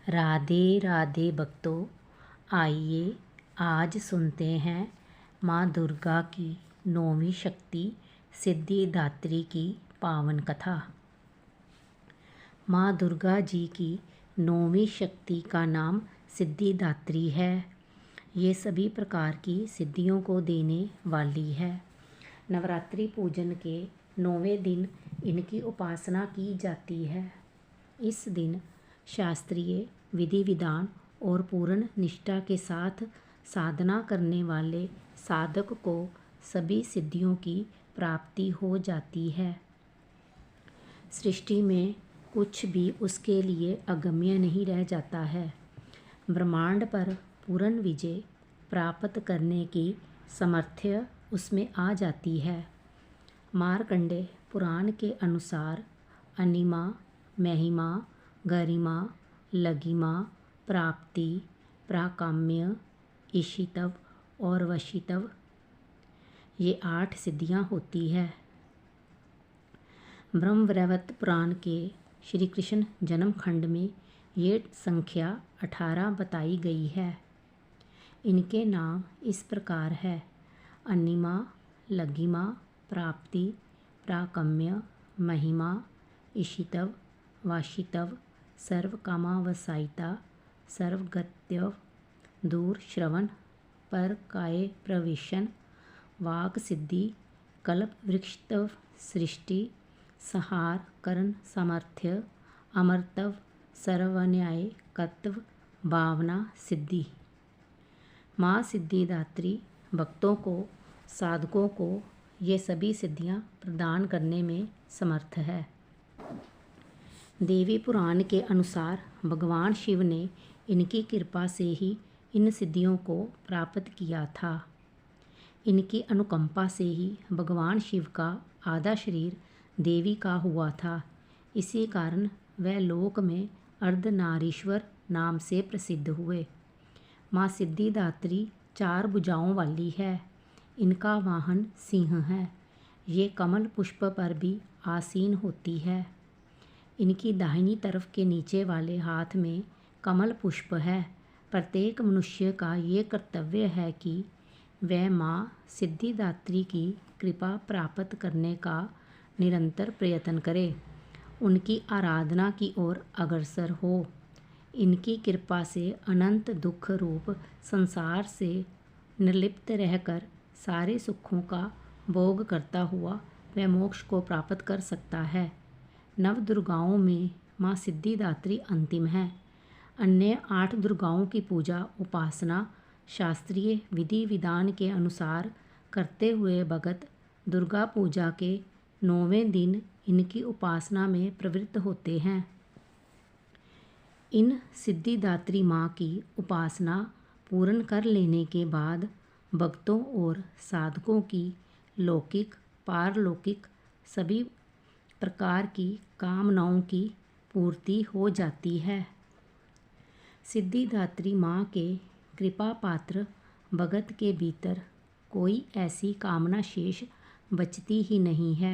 राधे राधे भक्तों, आइए आज सुनते हैं माँ दुर्गा की 9वीं शक्ति सिद्धिदात्री की पावन कथा। माँ दुर्गा जी की 9वीं शक्ति का नाम सिद्धिदात्री है। ये सभी प्रकार की सिद्धियों को देने वाली है। नवरात्रि पूजन के 9वें दिन इनकी उपासना की जाती है। इस दिन शास्त्रीय विधि विधान और पूर्ण निष्ठा के साथ साधना करने वाले साधक को सभी सिद्धियों की प्राप्ति हो जाती है। सृष्टि में कुछ भी उसके लिए अगम्य नहीं रह जाता है। ब्रह्मांड पर पूर्ण विजय प्राप्त करने की सामर्थ्य उसमें आ जाती है। मार्कंडेय पुराण के अनुसार अनिमा, महिमा, गरिमा, लघिमा, प्राप्ति, प्राकाम्य, ईशितव और वशितव, ये 8 सिद्धियां होती है। ब्रह्मवैवर्त पुराण के श्री कृष्ण जन्म खंड में ये संख्या 18 बताई गई है। इनके नाम इस प्रकार है: अनिमा, लघिमा, प्राप्ति, प्राकाम्य, महिमा, ईशितव, वाशितव, सर्वकामावसायिता, सर्वगत्यव, दूर श्रवण, पर काय प्रवेशन, वाक सिद्धि, कल्प वृक्षतव, सृष्टि, संहार, करण सामर्थ्य, अमरतव, सर्वन्याय कत्व, भावना सिद्धि। माँ सिद्धिदात्री भक्तों को, साधकों को ये सभी सिद्धियां प्रदान करने में समर्थ है। देवी पुराण के अनुसार भगवान शिव ने इनकी कृपा से ही इन सिद्धियों को प्राप्त किया था। इनकी अनुकंपा से ही भगवान शिव का आधा शरीर देवी का हुआ था। इसी कारण वह लोक में अर्धनारीश्वर नाम से प्रसिद्ध हुए। माँ सिद्धिदात्री 4 भुजाओं वाली है। इनका वाहन सिंह है। ये कमल पुष्प पर भी आसीन होती है। इनकी दाहिनी तरफ के नीचे वाले हाथ में कमल पुष्प है। प्रत्येक मनुष्य का ये कर्तव्य है कि वह माँ सिद्धिदात्री की कृपा प्राप्त करने का निरंतर प्रयत्न करे, उनकी आराधना की ओर अग्रसर हो। इनकी कृपा से अनंत दुख रूप संसार से निर्लिप्त रहकर सारे सुखों का भोग करता हुआ वह मोक्ष को प्राप्त कर सकता है। नव दुर्गाओं में माँ सिद्धिदात्री अंतिम है। अन्य 8 दुर्गाओं की पूजा उपासना शास्त्रीय विधि विधान के अनुसार करते हुए भगत दुर्गा पूजा के 9वें दिन इनकी उपासना में प्रवृत्त होते हैं। इन सिद्धिदात्री माँ की उपासना पूर्ण कर लेने के बाद भक्तों और साधकों की लौकिक पारलौकिक सभी प्रकार की कामनाओं की पूर्ति हो जाती है। सिद्धिदात्री माँ के कृपा पात्र भगत के भीतर कोई ऐसी कामना शेष बचती ही नहीं है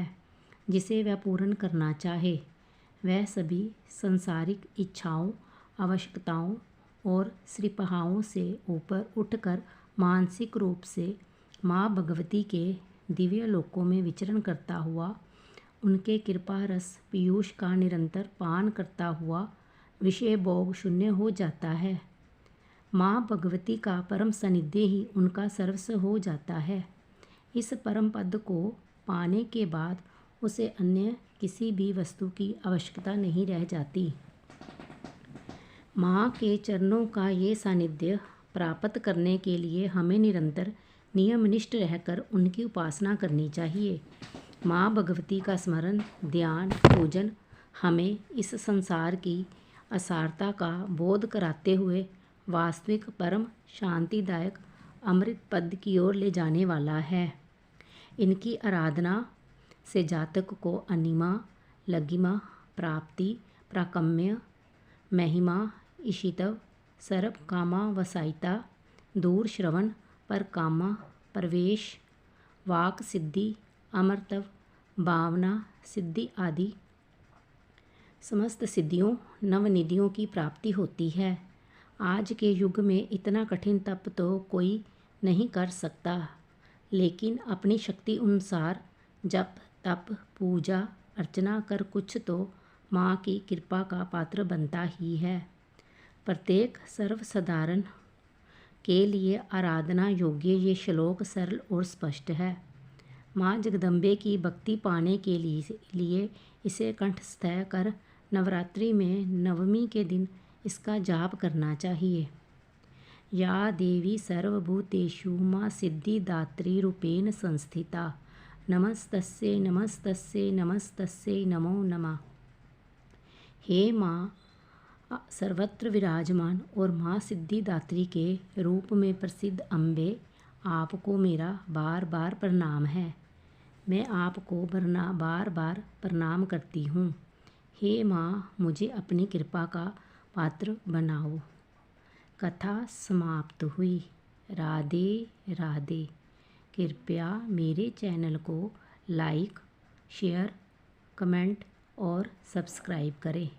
जिसे वह पूर्ण करना चाहे। वह सभी सांसारिक इच्छाओं, आवश्यकताओं और श्रीपहाओं से ऊपर उठकर मानसिक रूप से माँ भगवती के दिव्य लोकों में विचरण करता हुआ, उनके कृपा रस पीयूष का निरंतर पान करता हुआ विषय भोग शून्य हो जाता है। माँ भगवती का परम सानिध्य ही उनका सर्वस्व हो जाता है। इस परम पद को पाने के बाद उसे अन्य किसी भी वस्तु की आवश्यकता नहीं रह जाती। माँ के चरणों का ये सानिध्य प्राप्त करने के लिए हमें निरंतर नियमनिष्ठ रहकर उनकी उपासना करनी चाहिए। माँ भगवती का स्मरण, ध्यान, पूजन हमें इस संसार की असारता का बोध कराते हुए वास्तविक परम शांतिदायक अमृत पद की ओर ले जाने वाला है। इनकी आराधना से जातक को अनिमा, लघिमा, प्राप्ति, प्राकाम्य, महिमा, ईशितव, सर्व कामावसायिता, दूर श्रवण, पर कामा, प्रवेश, वाक सिद्धि, अमरतव, भावना सिद्धि आदि समस्त सिद्धियों नवनिधियों की प्राप्ति होती है। आज के युग में इतना कठिन तप तो कोई नहीं कर सकता, लेकिन अपनी शक्ति अनुसार जप तप पूजा अर्चना कर कुछ तो माँ की कृपा का पात्र बनता ही है। प्रत्येक सर्वसाधारण के लिए आराधना योग्य ये श्लोक सरल और स्पष्ट है। माँ जगदम्बे की भक्ति पाने के लिए इसे कंठस्थ कर नवरात्रि में नवमी के दिन इसका जाप करना चाहिए। या देवी सर्वभूतेषु माँ सिद्धिदात्री रूपेण संस्थिता नमस्तस्यै नमस्तस्यै नमस्तस्यै नमो नमः। हे माँ सर्वत्र विराजमान और माँ सिद्धिदात्री के रूप में प्रसिद्ध अम्बे, आपको मेरा बार बार प्रणाम है। मैं आपको बार बार प्रणाम करती हूँ। हे माँ, मुझे अपनी कृपा का पात्र बनाओ। कथा समाप्त हुई। राधे राधे। कृपया मेरे चैनल को लाइक, शेयर, कमेंट और सब्सक्राइब करें।